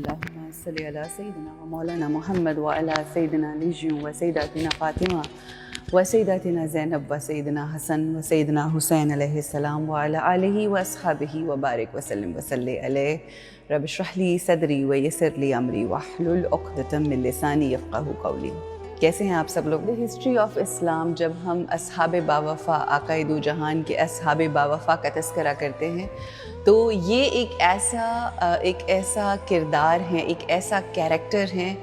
اللهم صل على سيدنا ومولانا محمد وعلى سيدنا علي وسيداتنا فاطمة وسيداتنا زينب وسيدنا حسن وسيدنا حسين عليه السلام وعلى آله وأصحابه وبارك وسلم وصلي عليه. رب اشرح لي صدري ويسر لي أمري واحلل عقدة من لساني يفقهوا قولي. کیسے ہیں آپ سب لوگ؟ ہسٹری آف اسلام جب ہم اصحاب باوفا آقائے دو جہان کے اصحاب باوفا کا تذکرہ کرتے ہیں تو یہ ایک ایسا کردار ہیں، ایک ایسا کیریکٹر ہیں.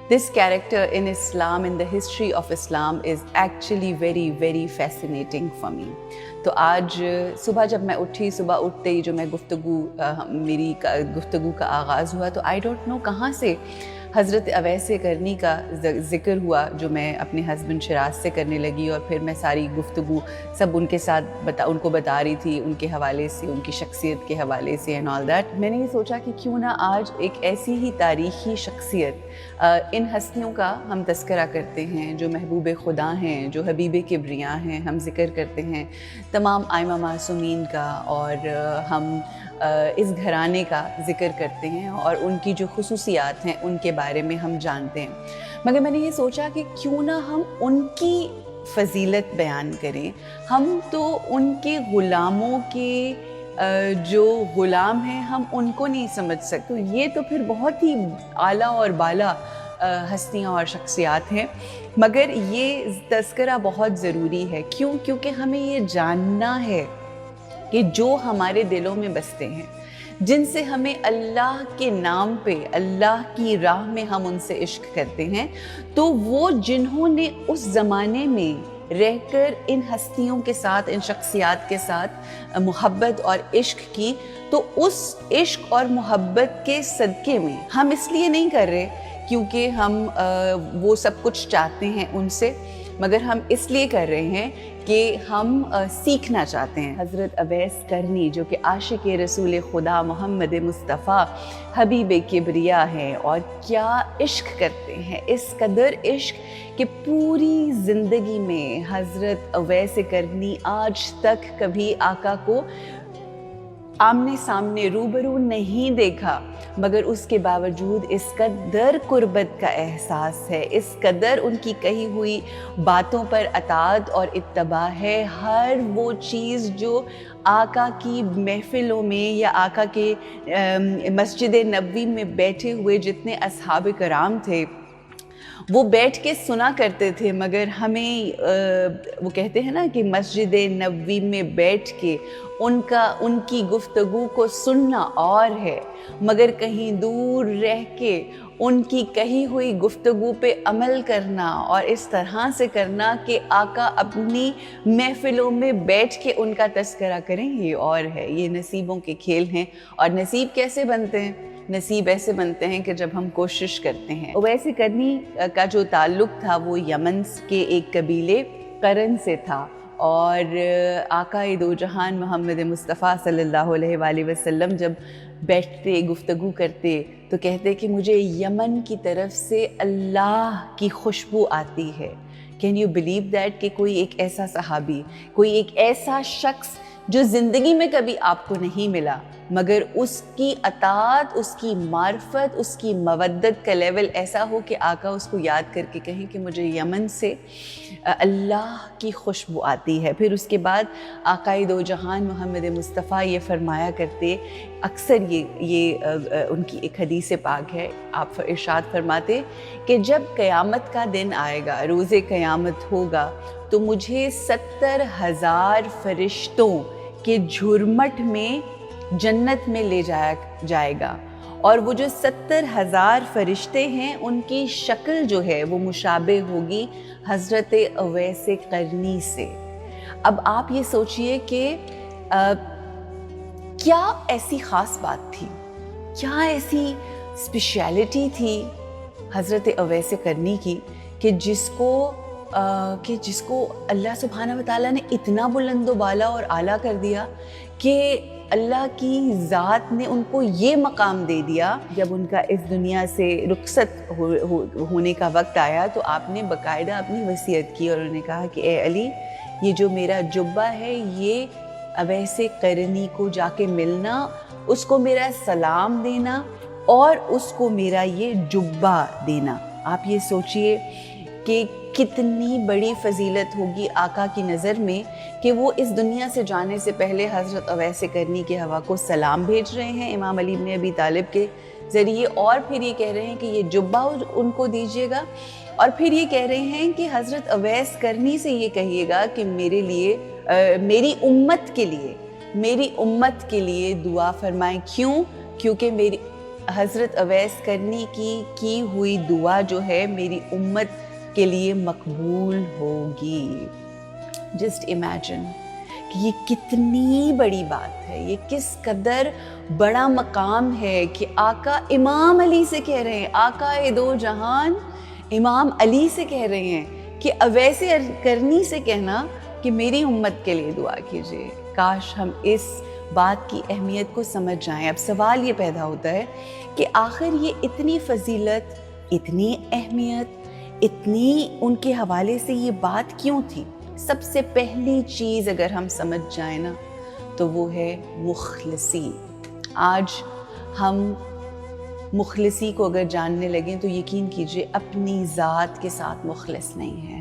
This character in Islam, in the history of Islam is actually very very fascinating for me. تو آج صبح جب میں اٹھی، صبح اٹھتے ہی جو میری گفتگو کا آغاز ہوا تو آئی ڈونٹ نو کہاں سے حضرت اویس کرنی کا ذکر ہوا، جو میں اپنے ہسبینڈ شراز سے کرنے لگی، اور پھر میں ساری گفتگو سب ان کے ساتھ ان کو بتا رہی تھی، ان کے حوالے سے، ان کی شخصیت کے حوالے سے اینڈ آل دیٹ. میں نے یہ سوچا کہ کیوں نہ آج ایک ایسی ہی تاریخی شخصیت، ان ہستیوں کا ہم تذکرہ کرتے ہیں جو محبوب خدا ہیں، جو حبیب کبریاں ہیں. ہم ذکر کرتے ہیں تمام ائمہ معصومین کا، اور ہم اس گھرانے کا ذکر کرتے ہیں اور ان کی جو خصوصیات ہیں ان کے بارے میں ہم جانتے ہیں. مگر میں نے یہ سوچا کہ کیوں نہ ہم ان کی فضیلت بیان کریں. ہم تو ان کے غلاموں کے جو غلام ہیں، ہم ان کو نہیں سمجھ سکتے. یہ تو پھر بہت ہی اعلیٰ اور بالا ہستیاں اور شخصیات ہیں، مگر یہ تذکرہ بہت ضروری ہے. کیونکہ ہمیں یہ جاننا ہے کہ جو ہمارے دلوں میں بستے ہیں، جن سے ہمیں اللہ کے نام پہ، اللہ کی راہ میں ہم ان سے عشق کرتے ہیں، تو وہ جنہوں نے اس زمانے میں رہ کر ان ہستیوں کے ساتھ، ان شخصیات کے ساتھ محبت اور عشق کی، تو اس عشق اور محبت کے صدقے میں ہم اس لیے نہیں کر رہے کیونکہ ہم وہ سب کچھ چاہتے ہیں ان سے، مگر ہم اس لیے کر رہے ہیں کہ ہم سیکھنا چاہتے ہیں. حضرت اویس کرنی جو کہ عاشق رسول خدا محمد مصطفیٰ حبیب کبریا ہیں، اور کیا عشق کرتے ہیں، اس قدر عشق کہ پوری زندگی میں حضرت اویس کرنی آج تک کبھی آقا کو آمنے سامنے روبرو نہیں دیکھا، مگر اس کے باوجود اس قدر قربت کا احساس ہے، اس قدر ان کی کہی ہوئی باتوں پر اطاعت اور اتباع ہے. ہر وہ چیز جو آقا کی محفلوں میں یا آقا کے مسجد نبوی میں بیٹھے ہوئے جتنے اصحاب کرام تھے وہ بیٹھ کے سنا کرتے تھے، مگر ہمیں وہ کہتے ہیں نا کہ مسجد نبوی میں بیٹھ کے ان کی گفتگو کو سننا اور ہے، مگر کہیں دور رہ کے ان کی کہی ہوئی گفتگو پہ عمل کرنا اور اس طرح سے کرنا کہ آقا اپنی محفلوں میں بیٹھ کے ان کا تذکرہ کریں، یہ اور ہے. یہ نصیبوں کے کھیل ہیں. اور نصیب کیسے بنتے ہیں؟ نصیب ایسے بنتے ہیں کہ جب ہم کوشش کرتے ہیں. اویس کرنی کا جو تعلق تھا وہ یمن کے ایک قبیلے قرن سے تھا، اور آقا دو جہان محمد مصطفیٰ صلی اللہ علیہ وآلہ وسلم جب بیٹھتے گفتگو کرتے تو کہتے کہ مجھے یمن کی طرف سے اللہ کی خوشبو آتی ہے. کین یو بلیو دیٹ کہ کوئی ایک ایسا صحابی، کوئی ایک ایسا شخص جو زندگی میں کبھی آپ کو نہیں ملا، مگر اس کی اطاعت، اس کی معرفت، اس کی مودت کا لیول ایسا ہو کہ آقا اس کو یاد کر کے کہیں کہ مجھے یمن سے اللہ کی خوشبو آتی ہے. پھر اس کے بعد آقا دو جہان محمد مصطفیٰ یہ فرمایا کرتے، اکثر یہ ان کی ایک حدیث پاک ہے، آپ ارشاد فرماتے کہ جب قیامت کا دن آئے گا، روز قیامت ہوگا، تو مجھے 70,000 فرشتوں کے جھرمٹ میں جنت میں لے جائے گا، اور وہ جو 70,000 فرشتے ہیں ان کی شکل جو ہے وہ مشابہ ہوگی حضرت اویس کرنی سے. اب آپ یہ سوچئے کہ کیا ایسی خاص بات تھی، کیا ایسی اسپیشیلٹی تھی حضرت اویس کرنی کی کہ جس کو اللہ سبحانہ وتعالیٰ نے اتنا بلند و بالا اور اعلیٰ کر دیا کہ اللہ کی ذات نے ان کو یہ مقام دے دیا. جب ان کا اس دنیا سے رخصت ہونے کا وقت آیا تو آپ نے باقاعدہ اپنی وصیت کی اور انہوں نے کہا کہ اے علی، یہ جو میرا جبہ ہے یہ اویس کرنی کو جا کے ملنا، اس کو میرا سلام دینا اور اس کو میرا یہ جبہ دینا. آپ یہ سوچئے کہ کتنی بڑی فضیلت ہوگی آقا کی نظر میں کہ وہ اس دنیا سے جانے سے پہلے حضرت اویس کرنی کے ہوا کو سلام بھیج رہے ہیں امام علی بن ابی طالب کے ذریعے, اور پھر یہ کہہ رہے ہیں کہ یہ جبہ ان کو دیجیے گا, اور پھر یہ کہہ رہے ہیں کہ حضرت اویس کرنی سے یہ کہیے گا کہ میرے لیے میری امت کے لیے دعا فرمائیں. کیوں؟ کیونکہ میری حضرت اویس کرنی کی ہوئی دعا جو ہے میری امت کے لیے مقبول ہوگی. جسٹ امیجن کہ یہ کتنی بڑی بات ہے, یہ کس قدر بڑا مقام ہے کہ آقا امام علی سے کہہ رہے ہیں, آقا دو جہان امام علی سے کہہ رہے ہیں کہ اویس کرنی سے کہنا کہ میری امت کے لیے دعا کیجیے. کاش ہم اس بات کی اہمیت کو سمجھ جائیں. اب سوال یہ پیدا ہوتا ہے کہ آخر یہ اتنی فضیلت, اتنی اہمیت, اتنی ان کے حوالے سے یہ بات کیوں تھی؟ سب سے پہلی چیز اگر ہم سمجھ جائیں نا تو وہ ہے مخلصی. آج ہم مخلصی کو اگر جاننے لگیں تو یقین کیجئے اپنی ذات کے ساتھ مخلص نہیں ہیں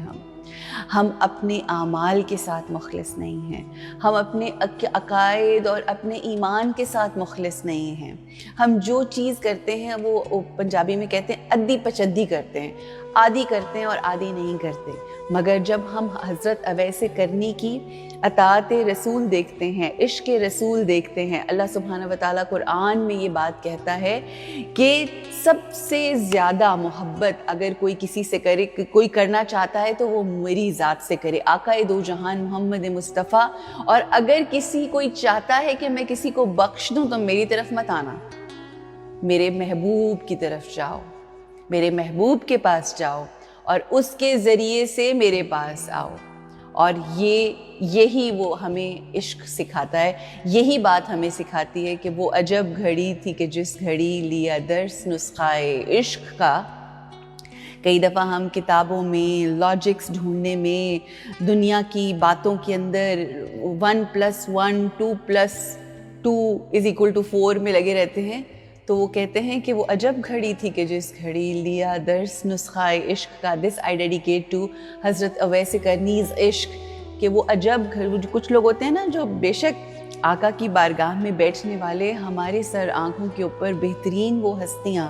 ہم اپنے اعمال کے ساتھ مخلص نہیں ہیں, ہم اپنے عقائد اور اپنے ایمان کے ساتھ مخلص نہیں ہیں. ہم جو چیز کرتے ہیں وہ پنجابی میں کہتے ہیں ادھی پچدھی کرتے ہیں, آدھی کرتے ہیں اور آدھی نہیں کرتے. مگر جب ہم حضرت اویس کرنی کی اطاعت رسول دیکھتے ہیں, عشق رسول دیکھتے ہیں, اللہ سبحانہ و تعالیٰ قرآن میں یہ بات کہتا ہے کہ سب سے زیادہ محبت اگر کوئی کسی سے کرے, کوئی کرنا چاہتا ہے تو وہ میری ذات سے کرے, آقا دو جہان محمد مصطفیٰ. اور اگر کوئی چاہتا ہے کہ میں کسی کو بخش دوں تو میری طرف مت آنا, میرے محبوب کی طرف جاؤ, میرے محبوب کے پاس جاؤ اور اس کے ذریعے سے میرے پاس آؤ. اور یہی وہ ہمیں عشق سکھاتا ہے, یہی بات ہمیں سکھاتی ہے کہ وہ عجب گھڑی تھی کہ جس گھڑی لیا درس نسخائے عشق کا. کئی دفعہ ہم کتابوں میں لاجکس ڈھونڈنے میں, دنیا کی باتوں کے اندر 1+1 2+2=4 میں لگے رہتے ہیں, تو وہ کہتے ہیں کہ وہ عجب گھڑی تھی کہ جس گھڑی لیا درس نسخہ عشق کا. دس آئی ڈیڈیکیٹ ٹو حضرت اویس کرنیز عشق, کہ وہ عجب کچھ لوگ ہوتے ہیں نا جو بے شک آقا کی بارگاہ میں بیٹھنے والے, ہمارے سر آنکھوں کے اوپر بہترین وہ ہستیاں,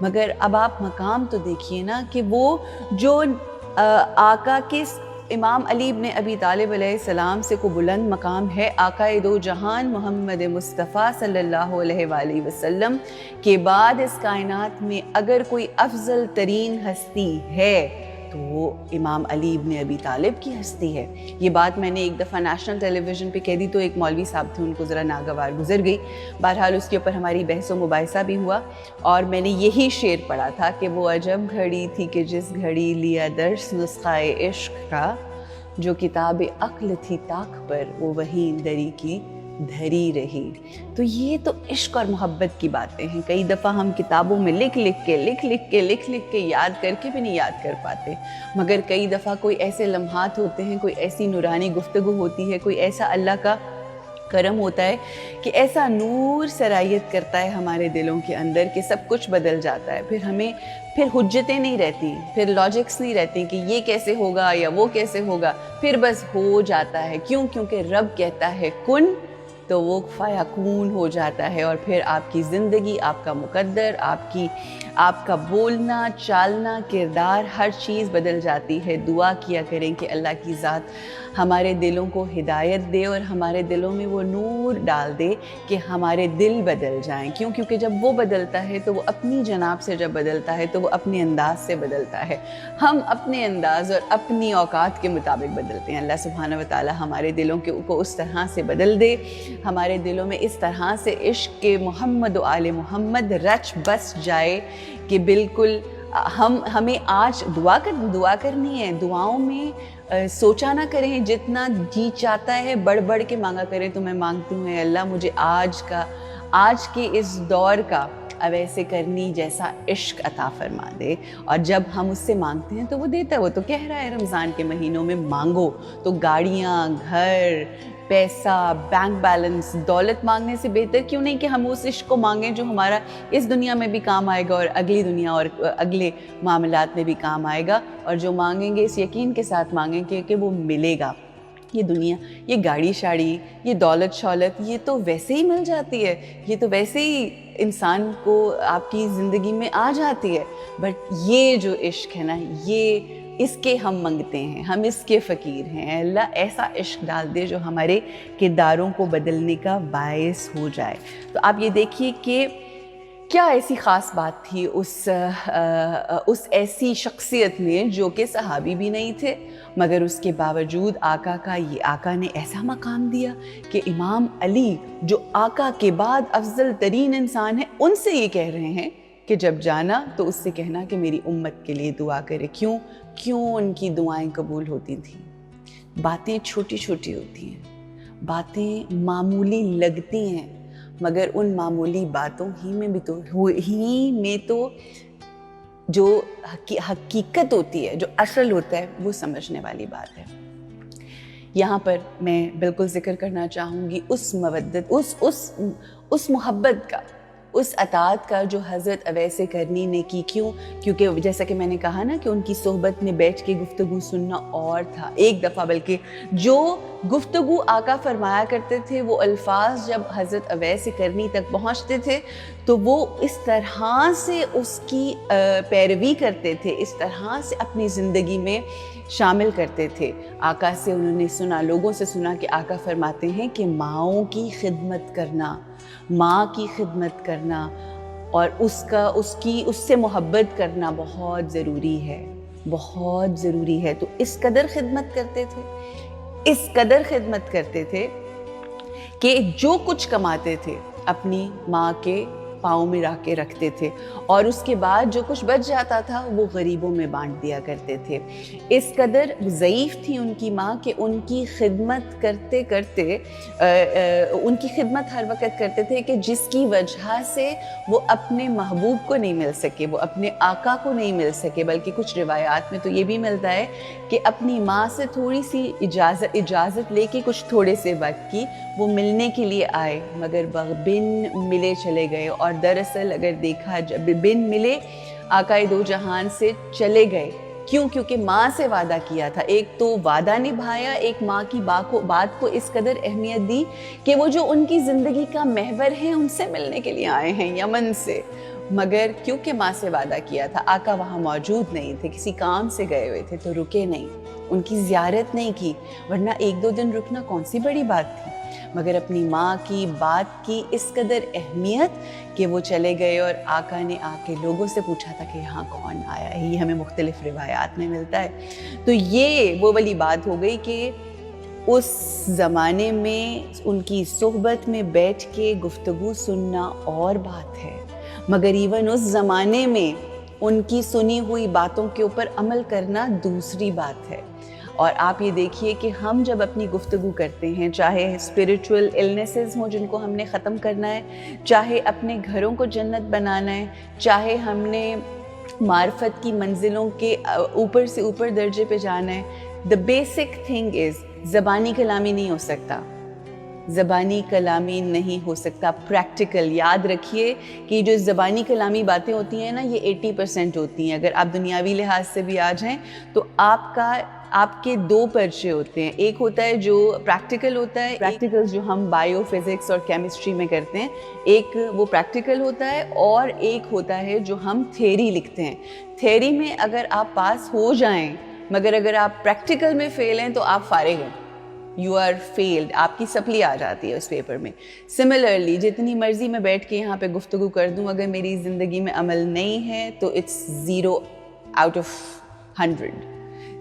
مگر اب آپ مقام تو دیکھیے نا کہ وہ جو آقا کے امام علی بن ابی طالب علیہ السلام سے کو بلند مقام ہے, آقا دو جہان محمد مصطفیٰ صلی اللہ علیہ وآلہ وسلم کے بعد اس کائنات میں اگر کوئی افضل ترین ہستی ہے تو وہ امام علی بن ابی طالب کی ہستی ہے. یہ بات میں نے ایک دفعہ نیشنل ٹیلی ویژن پہ کہہ دی تو ایک مولوی صاحب تھے, ان کو ذرا ناگوار گزر گئی. بہرحال اس کے اوپر ہماری بحث و مباحثہ بھی ہوا اور میں نے یہی شعر پڑھا تھا کہ وہ عجب گھڑی تھی کہ جس گھڑی لیا درس نسخہ عشق کا, جو کتاب عقل تھی طاق پر وہ وہیں دری کی دھری رہی. تو یہ تو عشق اور محبت کی باتیں ہیں. کئی دفعہ ہم کتابوں میں لکھ لکھ کے یاد کر کے بھی نہیں یاد کر پاتے, مگر کئی دفعہ کوئی ایسے لمحات ہوتے ہیں, کوئی ایسی نورانی گفتگو ہوتی ہے, کوئی ایسا اللہ کا کرم ہوتا ہے کہ ایسا نور سرایت کرتا ہے ہمارے دلوں کے اندر کہ سب کچھ بدل جاتا ہے. پھر حجتیں نہیں رہتی, پھر لاجکس نہیں رہتی کہ یہ کیسے ہوگا یا وہ کیسے ہوگا, پھر بس ہو جاتا ہے. کیونکہ رب کہتا ہے کن تو وہ فیکون ہو جاتا ہے, اور پھر آپ کی زندگی, آپ کا مقدر, آپ کا بولنا, چالنا, کردار, ہر چیز بدل جاتی ہے. دعا کیا کریں کہ اللہ کی ذات ہمارے دلوں کو ہدایت دے اور ہمارے دلوں میں وہ نور ڈال دے کہ ہمارے دل بدل جائیں. کیونکہ جب وہ بدلتا ہے تو وہ اپنی جناب سے جب بدلتا ہے تو وہ اپنے انداز سے بدلتا ہے. ہم اپنے انداز اور اپنی اوقات کے مطابق بدلتے ہیں. اللہ سبحانہ و تعالی ہمارے دلوں کو اس طرح سے بدل دے, ہمارے دلوں میں اس طرح سے عشق کے محمد و آل محمد رچ بس جائے کہ بالکل ہمیں آج دعا کرنی ہے. دعاؤں میں سوچا نہ کریں, جتنا جی چاہتا ہے بڑھ بڑھ کے مانگا کریں. تو میں مانگتی ہوں اے اللہ مجھے آج کے اس دور کا اویس کرنی جیسا عشق عطا فرما دے. اور جب ہم اس سے مانگتے ہیں تو وہ دیتا ہے. وہ تو کہہ رہا ہے رمضان کے مہینوں میں مانگو تو گاڑیاں, گھر, پیسہ, بینک بیلنس, دولت مانگنے سے بہتر کیوں نہیں کہ ہم اس عشق کو مانگیں جو ہمارا اس دنیا میں بھی کام آئے گا اور اگلی دنیا اور اگلے معاملات میں بھی کام آئے گا, اور جو مانگیں گے اس یقین کے ساتھ مانگیں کہ وہ ملے گا. یہ دنیا, یہ گاڑی شاڑی, یہ دولت شولت, یہ تو ویسے ہی مل جاتی ہے, یہ تو ویسے ہی انسان کو آپ کی زندگی میں آ جاتی ہے. بٹ یہ جو عشق ہے نا, یہ اس کے ہم منگتے ہیں, ہم اس کے فقیر ہیں. اللہ ایسا عشق ڈال دے جو ہمارے کرداروں کو بدلنے کا باعث ہو جائے. تو آپ یہ دیکھیے کہ کیا ایسی خاص بات تھی اس ایسی شخصیت میں جو کہ صحابی بھی نہیں تھے, مگر اس کے باوجود آقا نے ایسا مقام دیا کہ امام علی جو آقا کے بعد افضل ترین انسان ہیں, ان سے یہ کہہ رہے ہیں کہ جب جانا تو اس سے کہنا کہ میری امت کے لیے دعا کرے. کیوں ان کی دعائیں قبول ہوتی تھیں؟ باتیں چھوٹی چھوٹی ہوتی ہیں, باتیں معمولی لگتی ہیں, مگر ان معمولی باتوں ہی میں تو جو حقیقت ہوتی ہے, جو اصل ہوتا ہے, وہ سمجھنے والی بات ہے. یہاں پر میں بالکل ذکر کرنا چاہوں گی اس مودت, اس محبت کا, اس اطاعت کا جو حضرت اویس کرنی نے کی. کیونکہ جیسا کہ میں نے کہا نا کہ ان کی صحبت میں بیٹھ کے گفتگو سننا اور تھا. ایک دفعہ بلکہ جو گفتگو آقا فرمایا کرتے تھے, وہ الفاظ جب حضرت اویس کرنی تک پہنچتے تھے تو وہ اس طرح سے اس کی پیروی کرتے تھے, اس طرح سے اپنی زندگی میں شامل کرتے تھے. آقا سے انہوں نے سنا, لوگوں سے سنا کہ آقا فرماتے ہیں کہ ماؤں کی خدمت کرنا, ماں کی خدمت کرنا اور اس سے محبت کرنا بہت ضروری ہے, بہت ضروری ہے. تو اس قدر خدمت کرتے تھے کہ جو کچھ کماتے تھے اپنی ماں کے پاؤں میں رکھتے تھے, اور اس کے بعد جو کچھ بچ جاتا تھا وہ غریبوں میں بانٹ دیا کرتے تھے. اس قدر ضعیف تھی ان کی ماں کہ ان کی خدمت کرتے ان کی خدمت ہر وقت کرتے تھے کہ جس کی وجہ سے وہ اپنے محبوب کو نہیں مل سکے, وہ اپنے آقا کو نہیں مل سکے. بلکہ کچھ روایات میں تو یہ بھی ملتا ہے کہ اپنی ماں سے تھوڑی سی اجازت لے کے کچھ تھوڑے سے وقت کی وہ ملنے کے لیے آئے, مگر بن ملے چلے گئے. اور دراصل اگر دیکھا جب بن ملے آقا دو جہان سے چلے گئے. کیونکہ ماں سے وعدہ کیا تھا, ایک تو وعدہ نبھایا, ایک ماں کی بات کو اس قدر اہمیت دی کہ وہ جو ان کی زندگی کا محور ہے ان سے ملنے کے لیے آئے ہیں یمن سے. مگر کیونکہ ماں سے وعدہ کیا تھا, آقا وہاں موجود نہیں تھے, کسی کام سے گئے ہوئے تھے, تو رکے نہیں, ان کی زیارت نہیں کی. ورنہ 1-2 دن رکنا کون سی بڑی بات تھی, مگر اپنی ماں کی بات کی اس قدر اہمیت کہ وہ چلے گئے. اور آقا نے آ کے لوگوں سے پوچھا تھا کہ یہاں کون آیا ہے, یہ ہمیں مختلف روایات میں ملتا ہے. تو یہ وہ والی بات ہو گئی کہ اس زمانے میں ان کی صحبت میں بیٹھ کے گفتگو سننا اور بات ہے, مگر ایون اس زمانے میں ان کی سنی ہوئی باتوں کے اوپر عمل کرنا دوسری بات ہے. اور آپ یہ دیکھیے کہ ہم جب اپنی گفتگو کرتے ہیں, چاہے اسپریچول النیسز ہوں جن کو ہم نے ختم کرنا ہے, چاہے اپنے گھروں کو جنت بنانا ہے, چاہے ہم نے معرفت کی منزلوں کے اوپر سے اوپر درجے پہ جانا ہے, the basic thing is زبانی کلامی نہیں ہو سکتا, زبانی کلامی نہیں ہو سکتا. پریکٹیکل یاد رکھیے کہ جو زبانی کلامی باتیں ہوتی ہیں نا, یہ 80% ہوتی ہیں. اگر آپ دنیاوی لحاظ سے بھی آ جائیں تو آپ کے 2 پرچے ہوتے ہیں. ایک ہوتا ہے جو پریکٹیکل ہوتا ہے, پریکٹیکل جو ہم بائیو فزکس اور کیمسٹری میں کرتے ہیں, ایک وہ پریکٹیکل ہوتا ہے, اور ایک ہوتا ہے جو ہم تھیوری لکھتے ہیں. تھیوری میں اگر آپ پاس ہو جائیں, مگر اگر آپ پریکٹیکل میں فیل ہیں تو آپ فارغ ہیں, یو آر فیلڈ, آپ کی سپلی آ جاتی ہے اس پیپر میں. سملرلی جتنی مرضی میں بیٹھ کے یہاں پہ گفتگو کر دوں, اگر میری زندگی میں عمل نہیں ہے تو it's 0 out of 100.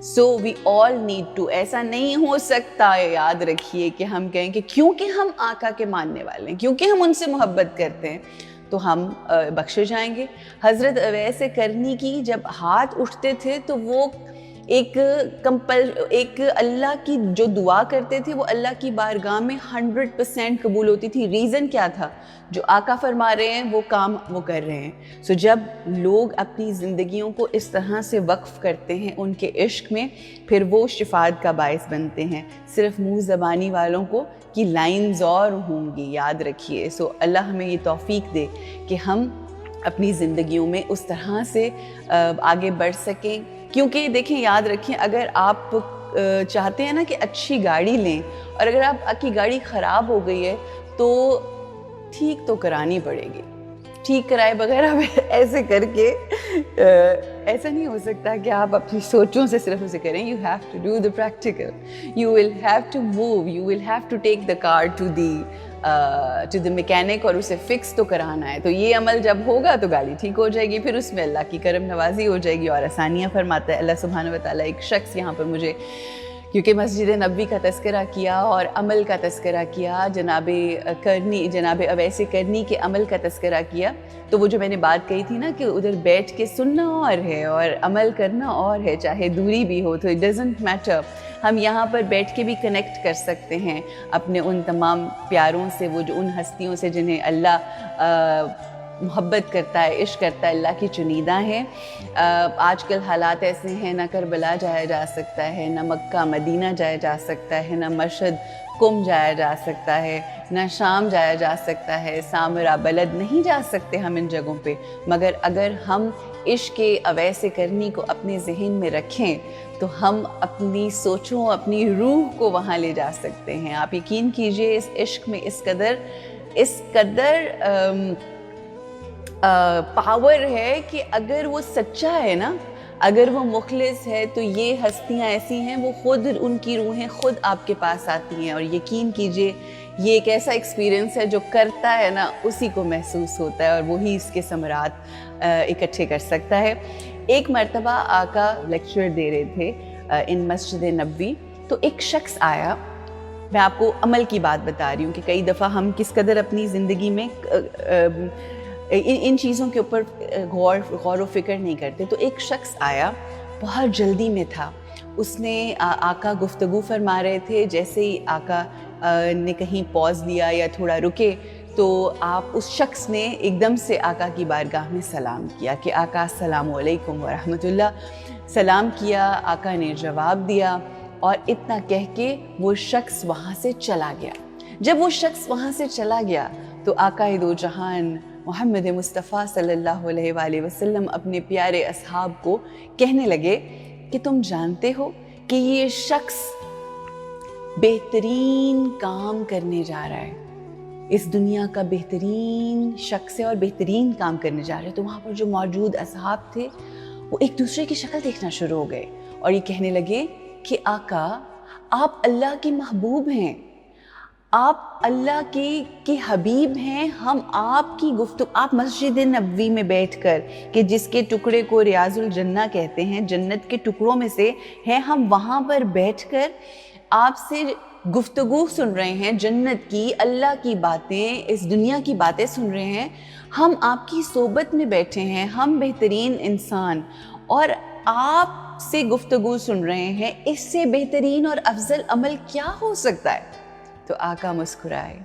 So we all need to, ایسا نہیں ہو سکتا, یاد رکھیے کہ ہم کہیں کہ کیونکہ ہم آقا کے ماننے والے ہیں, کیونکہ ہم ان سے محبت کرتے ہیں تو ہم بخشے جائیں گے. حضرت اویس کرنی کی جب ہاتھ اٹھتے تھے تو وہ ایک اللہ کی جو دعا کرتے تھے وہ اللہ کی بارگاہ میں 100% قبول ہوتی تھی. ریزن کیا تھا؟ جو آقا فرما رہے ہیں وہ کام وہ کر رہے ہیں. سو جب لوگ اپنی زندگیوں کو اس طرح سے وقف کرتے ہیں ان کے عشق میں، پھر وہ شفاعت کا باعث بنتے ہیں. صرف منہ زبانی والوں کو کی لائنز اور ہوں گی، یاد رکھیے. سو اللہ ہمیں یہ توفیق دے کہ ہم اپنی زندگیوں میں اس طرح سے آگے بڑھ سکیں. کیونکہ دیکھیں، یاد رکھیں، اگر آپ چاہتے ہیں نا کہ اچھی گاڑی لیں، اور اگر آپ کی گاڑی خراب ہو گئی ہے تو ٹھیک تو کرانی پڑے گی. ٹھیک کرائے بغیر آپ ایسے کر کے ایسا نہیں ہو سکتا کہ آپ اپنی سوچوں سے صرف اسے کریں. You have to do the practical. You will have to move. You will have to take the car to the mechanic اور اسے فکس تو کرانا ہے. تو یہ عمل جب ہوگا تو گاڑی ٹھیک ہو جائے گی، پھر اس میں اللہ کی کرم نوازی ہو جائے گی اور آسانیاں فرماتا ہے اللہ سبحانہ و تعالیٰ. ایک شخص یہاں پر مجھے، کیونکہ مسجد نبوی کا تذکرہ کیا اور عمل کا تذکرہ کیا، جناب اویس کرنی کے عمل کا تذکرہ کیا، تو وہ جو میں نے بات کہی تھی نا کہ ادھر بیٹھ کے سننا اور ہے اور عمل کرنا اور ہے، چاہے دوری بھی ہو تو اٹ ڈزنٹ میٹر. ہم یہاں پر بیٹھ کے بھی کنیکٹ کر سکتے ہیں اپنے ان تمام پیاروں سے، وہ جو ان ہستیوں سے جنہیں اللہ محبت کرتا ہے، عشق کرتا ہے، اللہ کی چنیدہ ہیں. آج کل حالات ایسے ہیں، نہ کربلا جایا جا سکتا ہے، نہ مکہ مدینہ جایا جا سکتا ہے، نہ مشہد قم جایا جا سکتا ہے، نہ شام جایا جا سکتا ہے، سامرا بلد نہیں جا سکتے ہم ان جگہوں پہ. مگر اگر ہم عشق اویس کرنی کو اپنے ذہن میں رکھیں تو ہم اپنی سوچوں، اپنی روح کو وہاں لے جا سکتے ہیں. آپ یقین کیجئے اس عشق میں اس قدر پاور ہے کہ اگر وہ سچا ہے نا، اگر وہ مخلص ہے، تو یہ ہستیاں ایسی ہیں، وہ خود ان کی روحیں خود آپ کے پاس آتی ہیں. اور یقین کیجئے یہ ایک ایسا ایکسپیرینس ہے جو کرتا ہے نا اسی کو محسوس ہوتا ہے، اور وہی اس کے ثمرات اکٹھے کر سکتا ہے. ایک مرتبہ آقا لیکچر دے رہے تھے ان مسجد نبوی، تو ایک شخص آیا. میں آپ کو عمل کی بات بتا رہی ہوں کہ کئی دفعہ ہم کس قدر اپنی زندگی میں ان چیزوں کے اوپر غور و فکر نہیں کرتے. تو ایک شخص آیا، بہت جلدی میں تھا. اس نے آقا گفتگو فرما رہے تھے، جیسے ہی آقا نے کہیں پاز لیا یا تھوڑا رکے تو اس شخص نے ایک دم سے آقا کی بارگاہ میں سلام کیا کہ آقا السلام علیکم ورحمۃ اللہ. سلام کیا، آقا نے جواب دیا، اور اتنا کہہ کے وہ شخص وہاں سے چلا گیا. جب وہ شخص وہاں سے چلا گیا تو آقا دو جہان محمد مصطفیٰ صلی اللہ علیہ وآلہ وسلم اپنے پیارے اصحاب کو کہنے لگے کہ تم جانتے ہو کہ یہ شخص بہترین کام کرنے جا رہا ہے، اس دنیا کا بہترین شخص ہے اور بہترین کام کرنے جا رہا ہے. تو وہاں پر جو موجود اصحاب تھے وہ ایک دوسرے کی شکل دیکھنا شروع ہو گئے اور یہ کہنے لگے کہ آقا آپ اللہ کی محبوب ہیں، آپ اللہ کے حبیب ہیں. ہم آپ کی گفتگو، آپ مسجد نبوی میں بیٹھ کر، کہ جس کے ٹکڑے کو ریاض الجنہ کہتے ہیں، جنت کے ٹکڑوں میں سے ہیں، ہم وہاں پر بیٹھ کر آپ سے گفتگو سن رہے ہیں، جنت کی، اللہ کی باتیں، اس دنیا کی باتیں سن رہے ہیں. ہم آپ کی صحبت میں بیٹھے ہیں، ہم بہترین انسان، اور آپ سے گفتگو سن رہے ہیں. اس سے بہترین اور افضل عمل کیا ہو سکتا ہے؟ تو آقا مسکرائے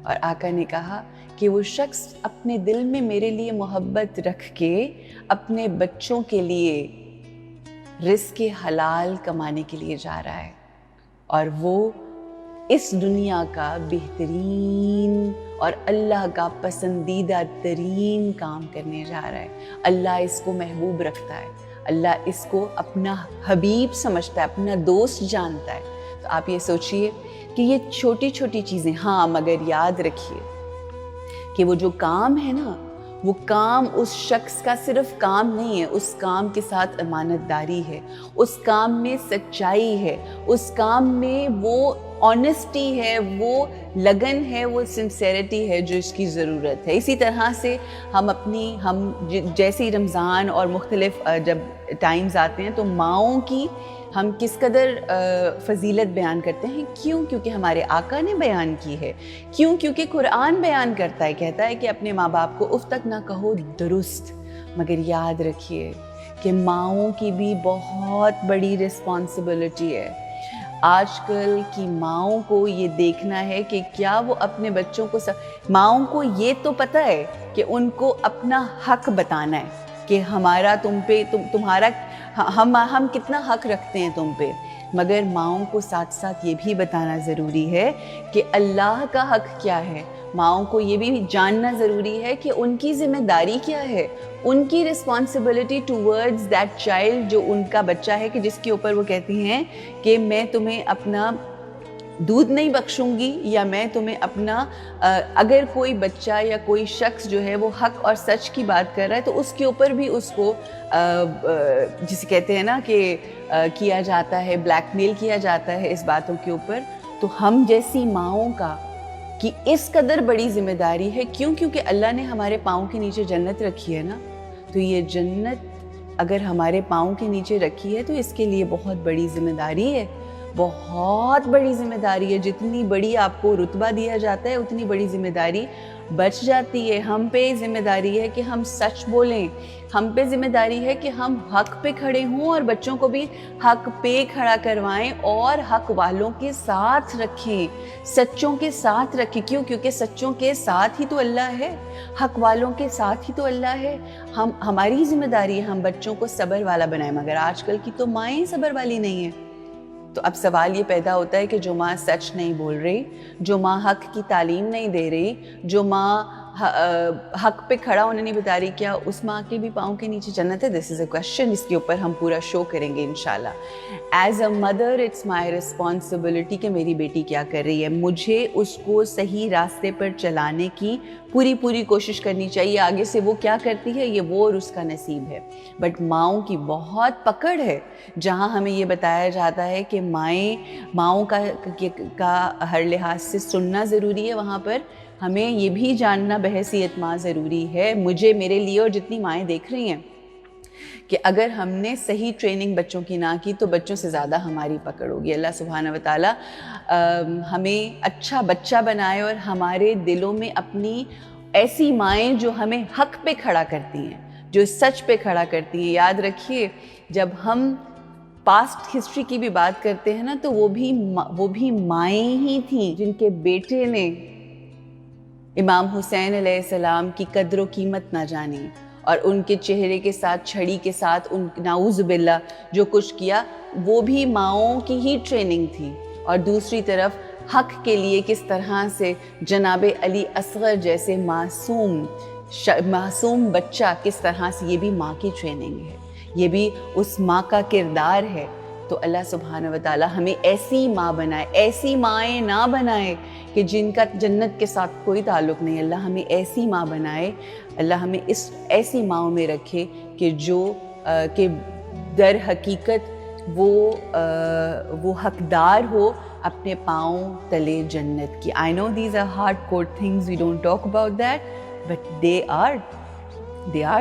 اور آقا نے کہا کہ وہ شخص اپنے دل میں میرے لیے محبت رکھ کے اپنے بچوں کے لیے رزق حلال کمانے کے لیے جا رہا ہے، اور وہ اس دنیا کا بہترین اور اللہ کا پسندیدہ ترین کام کرنے جا رہا ہے. اللہ اس کو محبوب رکھتا ہے، اللہ اس کو اپنا حبیب سمجھتا ہے، اپنا دوست جانتا ہے. تو آپ یہ سوچئے کہ یہ چھوٹی چھوٹی چیزیں، ہاں مگر یاد رکھیے کہ وہ جو کام ہے نا، وہ کام اس شخص کا صرف کام نہیں ہے، اس کام کے ساتھ امانت داری ہے، اس کام میں سچائی ہے، اس کام میں وہ آنیسٹی ہے، وہ لگن ہے، وہ سنسیریٹی ہے جو اس کی ضرورت ہے. اسی طرح سے ہم جیسے رمضان اور مختلف جب ٹائمز آتے ہیں تو ماؤں کی ہم کس قدر فضیلت بیان کرتے ہیں. کیوں؟ کیونکہ ہمارے آقا نے بیان کی ہے. کیوں؟ کیونکہ قرآن بیان کرتا ہے، کہتا ہے کہ اپنے ماں باپ کو اف تک نہ کہو درست، مگر یاد رکھیے کہ ماؤں کی بھی بہت بڑی رسپانسبلٹی ہے۔ آج کل کی ماؤں کو یہ دیکھنا ہے کہ کیا وہ اپنے بچوں کو ماؤں کو یہ تو پتہ ہے کہ ان کو اپنا حق بتانا ہے کہ ہمارا تم پہ تمہارا ہم کتنا حق رکھتے ہیں تم پہ، مگر ماؤں کو ساتھ ساتھ یہ بھی بتانا ضروری ہے کہ اللہ کا حق کیا ہے۔ ماؤں کو یہ بھی جاننا ضروری ہے کہ ان کی ذمہ داری کیا ہے، ان کی رسپانسبلٹی ٹورڈز دیٹ چائلڈ جو ان کا بچہ ہے، کہ جس کے اوپر وہ کہتی ہیں کہ میں تمہیں اپنا دودھ نہیں بخشوں گی، یا میں تمہیں اپنا اگر کوئی بچہ یا کوئی شخص جو ہے وہ حق اور سچ کی بات کر رہا ہے تو اس کے اوپر بھی اس کو جسے کہتے ہیں نا کہ کیا جاتا ہے، بلیک میل کیا جاتا ہے اس باتوں کے اوپر۔ تو ہم جیسی ماؤں کا کہ اس قدر بڑی ذمہ داری ہے، کیونکہ اللہ نے ہمارے پاؤں کے نیچے جنت رکھی ہے نا، تو یہ جنت اگر ہمارے پاؤں کے نیچے رکھی ہے تو اس کے لیے بہت بڑی ذمہ داری ہے، بہت بڑی ذمہ داری ہے۔ جتنی بڑی آپ کو رتبہ دیا جاتا ہے اتنی بڑی ذمہ داری بچ جاتی ہے۔ ہم پہ ذمہ داری ہے کہ ہم سچ بولیں، ہم پہ ذمہ داری ہے کہ ہم حق پہ کھڑے ہوں اور بچوں کو بھی حق پہ کھڑا کروائیں اور حق والوں کے ساتھ رکھیں، سچوں کے ساتھ رکھیں۔ کیونکہ سچوں کے ساتھ ہی تو اللہ ہے، حق والوں کے ساتھ ہی تو اللہ ہے۔ ہماری ذمہ داری ہے ہم بچوں کو صبر والا بنائیں، مگر آج کل کی تو مائیں صبر والی نہیں ہیں۔ تو اب سوال یہ پیدا ہوتا ہے کہ جو ماں سچ نہیں بول رہی، جو ماں حق کی تعلیم نہیں دے رہی، جو ماں حق پہ کھڑا ہونے نہیں بتا رہی، کیا اس ماں کے بھی پاؤں کے نیچے جنت ہے؟ دس از اے کویسچن، اس کے اوپر ہم پورا شو کریں گے انشاءاللہ۔ As a mother it's my responsibility کہ میری بیٹی کیا کر رہی ہے، مجھے اس کو صحیح راستے پر چلانے کی پوری کوشش کرنی چاہیے۔ آگے سے وہ کیا کرتی ہے یہ وہ اور اس کا نصیب ہے، بٹ ماؤں کی بہت پکڑ ہے، جہاں ہمیں یہ بتایا جاتا ہے کہ ماؤں کا ہر لحاظ سے سننا ضروری ہے، وہاں پر ہمیں یہ بھی جاننا بحیثیت ماں ضروری ہے، مجھے، میرے لیے اور جتنی مائیں دیکھ رہی ہیں، کہ اگر ہم نے صحیح ٹریننگ بچوں کی نہ کی تو بچوں سے زیادہ ہماری پکڑ ہوگی۔ اللہ سبحانہ و تعالیٰ ہمیں اچھا بچہ بنائے اور ہمارے دلوں میں اپنی ایسی مائیں جو ہمیں حق پہ کھڑا کرتی ہیں، جو سچ پہ کھڑا کرتی ہیں۔ یاد رکھیے جب ہم پاسٹ ہسٹری کی بھی بات کرتے ہیں نا تو وہ بھی مائیں ہی تھیں جن کے بیٹے نے امام حسین علیہ السلام کی قدر و قیمت نہ جانی اور ان کے چہرے کے ساتھ چھڑی کے ساتھ نعوذ باللہ جو کچھ کیا، وہ بھی ماؤں کی ہی ٹریننگ تھی۔ اور دوسری طرف حق کے لیے کس طرح سے جناب علی اصغر جیسے معصوم بچہ، کس طرح سے یہ بھی ماں کی ٹریننگ ہے، یہ بھی اس ماں کا کردار ہے۔ تو اللہ سبحانہ و تعالیٰ ہمیں ایسی ماں بنائے، ایسی مائیں نہ بنائے کہ جن کا جنت کے ساتھ کوئی تعلق نہیں۔ اللہ ہمیں ایسی ماں بنائے، اللہ ہمیں ایسی ماؤں میں رکھے کہ در حقیقت وہ حقدار ہو اپنے پاؤں تلے جنت کی۔ I know these are hardcore things, we don't talk about that, but they are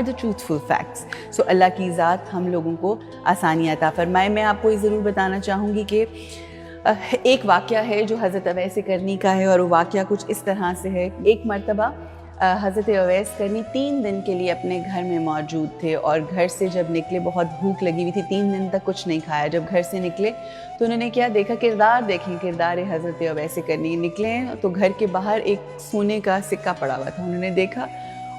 the truthful facts. So اللہ کی ذات ہم لوگوں کو آسانی عطا فرمائے۔ میں آپ کو یہ ضرور بتانا چاہوں گی کہ ایک واقعہ ہے جو حضرت اویس کرنی کا ہے، اور وہ واقعہ کچھ اس طرح سے ہے۔ ایک مرتبہ حضرت اویس کرنی 3 دن کے لیے اپنے گھر میں موجود تھے، اور گھر سے جب نکلے بہت بھوک لگی ہوئی تھی، 3 دن تک کچھ نہیں کھایا۔ جب گھر سے نکلے تو انہوں نے کیا دیکھا، کردار حضرت اویس کرنی۔ نکلے تو گھر کے باہر ایک سونے کا سکہ پڑا ہوا تھا،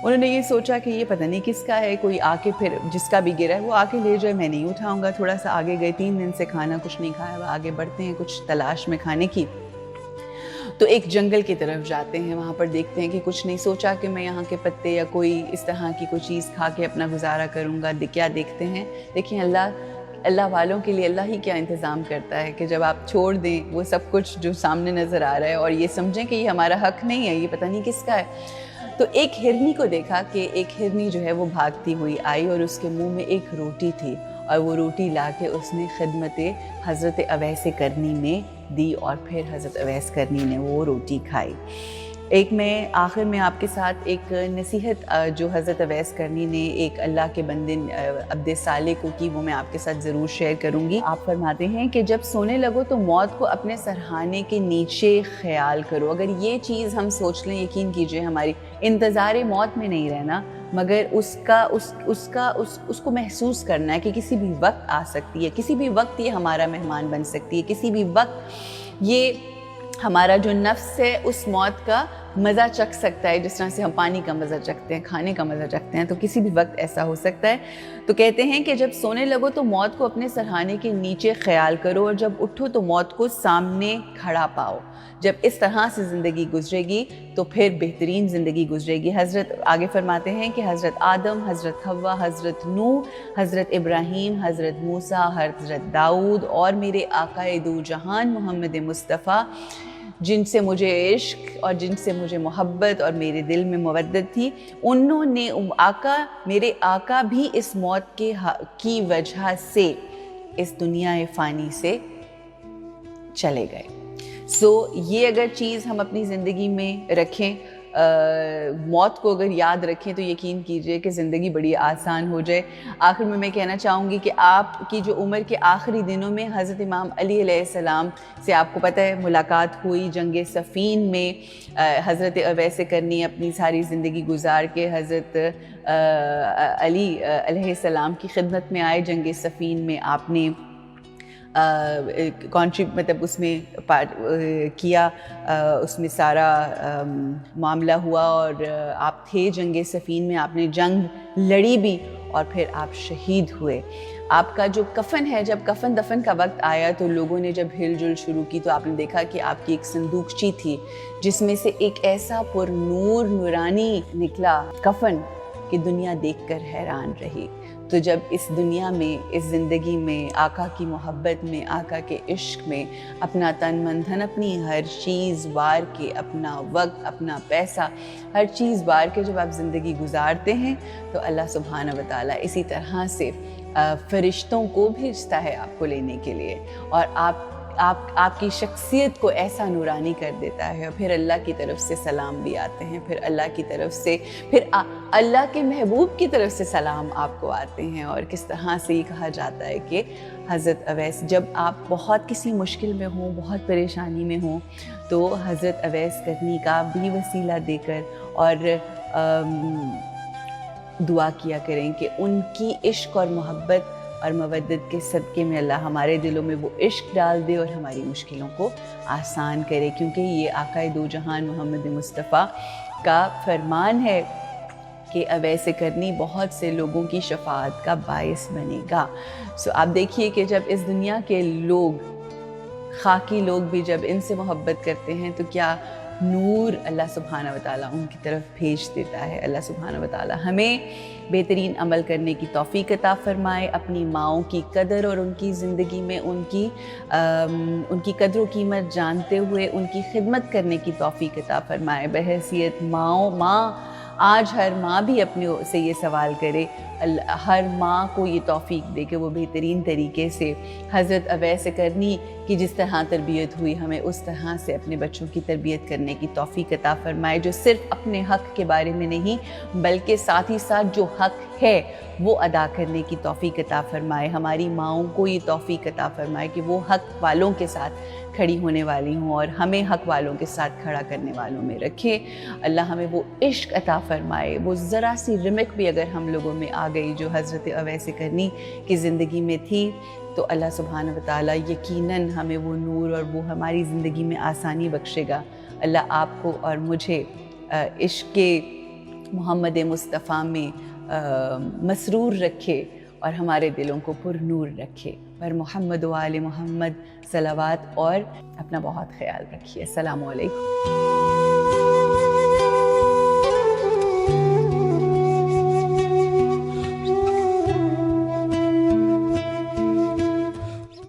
انہوں نے یہ سوچا کہ یہ پتہ نہیں کس کا ہے، کوئی آ کے پھر جس کا بھی گرا ہے وہ آ کے لے جائے، میں نہیں اٹھاؤں گا۔ تھوڑا سا آگے گئے، 3 دن سے کھانا کچھ نہیں کھایا ہوا، آگے بڑھتے ہیں کچھ تلاش میں کھانے کی۔ تو ایک جنگل کی طرف جاتے ہیں، وہاں پر دیکھتے ہیں کہ کچھ نہیں، سوچا کہ میں یہاں کے پتے یا کوئی اس طرح کی کوئی چیز کھا کے اپنا گزارا کروں گا۔ کیا دیکھتے ہیں، دیکھیں اللہ والوں کے لیے اللہ ہی کیا انتظام کرتا ہے کہ جب آپ چھوڑ دیں وہ سب کچھ جو سامنے نظر آ رہا ہے اور یہ سمجھیں کہ یہ ہمارا حق نہیں ہے، یہ پتہ نہیں کس کا ہے۔ تو ایک ہرنی کو دیکھا کہ ایک ہرنی جو ہے وہ بھاگتی ہوئی آئی اور اس کے منہ میں ایک روٹی تھی، اور وہ روٹی لا کے اس نے خدمت حضرت اویس کرنی میں دی، اور پھر حضرت اویس کرنی نے وہ روٹی کھائی۔ میں آخر میں آپ کے ساتھ ایک نصیحت جو حضرت اویس کرنی نے ایک اللہ کے بندے عبد صالح کو کی، وہ میں آپ کے ساتھ ضرور شیئر کروں گی۔ آپ فرماتے ہیں کہ جب سونے لگو تو موت کو اپنے سرہانے کے نیچے خیال کرو۔ اگر یہ چیز ہم سوچ لیں، یقین کیجئے ہماری انتظار موت میں نہیں رہنا، مگر اس کو محسوس کرنا ہے کہ کسی بھی وقت آ سکتی ہے، کسی بھی وقت یہ ہمارا مہمان بن سکتی ہے، کسی بھی وقت یہ ہمارا جو نفس ہے اس موت کا مزہ چکھ سکتا ہے، جس طرح سے ہم پانی کا مزہ چکھتے ہیں، کھانے کا مزہ چکھتے ہیں، تو کسی بھی وقت ایسا ہو سکتا ہے۔ تو کہتے ہیں کہ جب سونے لگو تو موت کو اپنے سرہانے کے نیچے خیال کرو، اور جب اٹھو تو موت کو سامنے کھڑا پاؤ۔ جب اس طرح سے زندگی گزرے گی تو پھر بہترین زندگی گزرے گی۔ حضرت آگے فرماتے ہیں کہ حضرت آدم، حضرت حوا، حضرت نوح، حضرت ابراہیم، حضرت موسیٰ، حضرت داؤد اور میرے آقا دو جہان محمد مصطفیٰ، جن سے مجھے عشق اور جن سے مجھے محبت اور میرے دل میں مودت تھی، انہوں نے میرے آقا بھی اس موت کی وجہ سے اس دنیا فانی سے چلے گئے۔ یہ اگر چیز ہم اپنی زندگی میں رکھیں، موت کو اگر یاد رکھیں تو یقین کیجئے کہ زندگی بڑی آسان ہو جائے۔ آخر میں کہنا چاہوں گی کہ آپ کی جو عمر کے آخری دنوں میں حضرت امام علی علیہ السلام سے آپ کو پتہ ہے ملاقات ہوئی جنگ صفین میں۔ حضرت اویس کرنی اپنی ساری زندگی گزار کے حضرت علی علیہ السلام کی خدمت میں آئے جنگ صفین میں۔ آپ نے مطلب اس میں کیا، اس میں سارا معاملہ ہوا، اور آپ تھے جنگ صفین میں، آپ نے جنگ لڑی بھی اور پھر آپ شہید ہوئے۔ آپ کا جو کفن ہے، جب کفن دفن کا وقت آیا تو لوگوں نے جب ہل جل شروع کی تو آپ نے دیکھا کہ آپ کی ایک صندوقچی تھی جس میں سے ایک ایسا پر نور نورانی نکلا کفن کہ دنیا دیکھ کر حیران رہی۔ تو جب اس دنیا میں، اس زندگی میں، آقا کی محبت میں، آقا کے عشق میں اپنا تن من دھن، اپنی ہر چیز وار کے، اپنا وقت، اپنا پیسہ، ہر چیز وار کے جب آپ زندگی گزارتے ہیں تو اللہ سبحانہ و تعالیٰ اسی طرح سے فرشتوں کو بھیجتا ہے آپ کو لینے کے لیے، اور آپ کی شخصیت کو ایسا نورانی کر دیتا ہے، اور پھر اللہ کی طرف سے سلام بھی آتے ہیں، پھر اللہ کی طرف سے، پھر اللہ کے محبوب کی طرف سے سلام آپ کو آتے ہیں۔ اور کس طرح سے یہ کہا جاتا ہے کہ حضرت اویس، جب آپ بہت کسی مشکل میں ہوں، بہت پریشانی میں ہوں، تو حضرت اویس کرنی کا بھی وسیلہ دے کر اور دعا کیا کریں کہ ان کی عشق اور محبت اور مودت کے صدقے میں اللہ ہمارے دلوں میں وہ عشق ڈال دے اور ہماری مشکلوں کو آسان کرے، کیونکہ یہ آقا دو جہان محمد مصطفیٰ کا فرمان ہے کہ اویس کرنی بہت سے لوگوں کی شفاعت کا باعث بنے گا۔ آپ دیکھیے کہ جب اس دنیا کے لوگ، خاکی لوگ بھی جب ان سے محبت کرتے ہیں تو کیا نور اللہ سبحانہ و تعالیٰ ان کی طرف بھیج دیتا ہے۔ اللہ سبحانہ و تعالیٰ ہمیں بہترین عمل کرنے کی توفیق عطا فرمائے، اپنی ماؤں کی قدر اور ان کی زندگی میں ان کی قدر و قیمت جانتے ہوئے ان کی خدمت کرنے کی توفیق عطا فرمائے۔ بحیثیت ماں، آج ہر ماں بھی اپنے سے یہ سوال کرے، ہر ماں کو یہ توفیق دے کہ وہ بہترین طریقے سے حضرت اویس کرنی کی جس طرح تربیت ہوئی، ہمیں اس طرح سے اپنے بچوں کی تربیت کرنے کی توفیق عطا فرمائے، جو صرف اپنے حق کے بارے میں نہیں بلکہ ساتھ ہی ساتھ جو حق ہے وہ ادا کرنے کی توفیق عطا فرمائے۔ ہماری ماؤں کو یہ توفیق عطا فرمائے کہ وہ حق والوں کے ساتھ کھڑی ہونے والی ہوں اور ہمیں حق والوں کے ساتھ کھڑا کرنے والوں میں رکھے۔ اللہ ہمیں وہ عشق عطا فرمائے، وہ ذرا سی رمق بھی اگر ہم لوگوں میں آ گئی جو حضرت اویس کرنی کی زندگی میں تھی تو اللہ سبحانہ و تعالیٰ یقیناً ہمیں وہ نور اور وہ ہماری زندگی میں آسانی بخشے گا۔ اللہ آپ کو اور مجھے عشق محمد مصطفیٰ میں مسرور رکھے اور ہمارے دلوں کو پر نور رکھے۔ پر محمد و آل محمد صلوات، اور اپنا بہت خیال رکھیے۔ السلام علیکم۔